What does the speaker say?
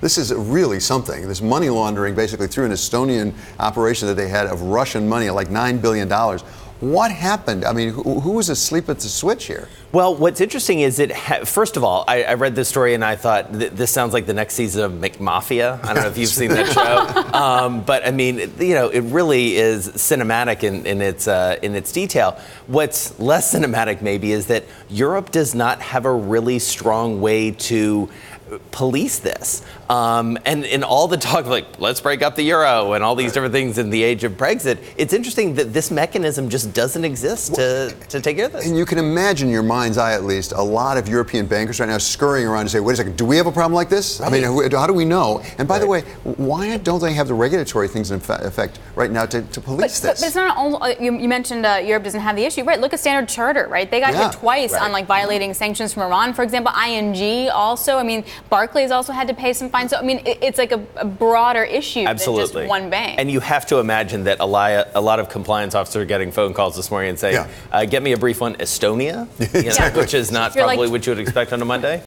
This is really something. This money laundering basically through an Estonian operation that they had of Russian money, like $9 billion. What happened? I mean, who was asleep at the switch here? Well, what's interesting is first of all, I read this story and I thought this sounds like the next season of McMafia. I don't know if you've seen that show, but I mean, it really is cinematic in its detail. What's less cinematic maybe is that Europe does not have a really strong way to police this. And in all the talk of like, let's break up the euro and all these different things in the age of Brexit, it's interesting that this mechanism just doesn't exist to take care of this. And you can imagine, in your mind's eye at least, a lot of European bankers right now scurrying around to say, wait a second, do we have a problem like this? Right. I mean, how do we know? And by the way, why don't they have the regulatory things in effect right now to police this? But it's not only, you mentioned Europe doesn't have the issue. Right, look at Standard Chartered, right? They got hit twice on like violating sanctions from Iran, for example. ING also, I mean, Barclays also had to pay some fines. So, I mean, it's like a broader issue than just one bank. And you have to imagine that a lot of compliance officers are getting phone calls this morning and saying, get me a brief on Estonia, which is not probably what you would expect on a Monday.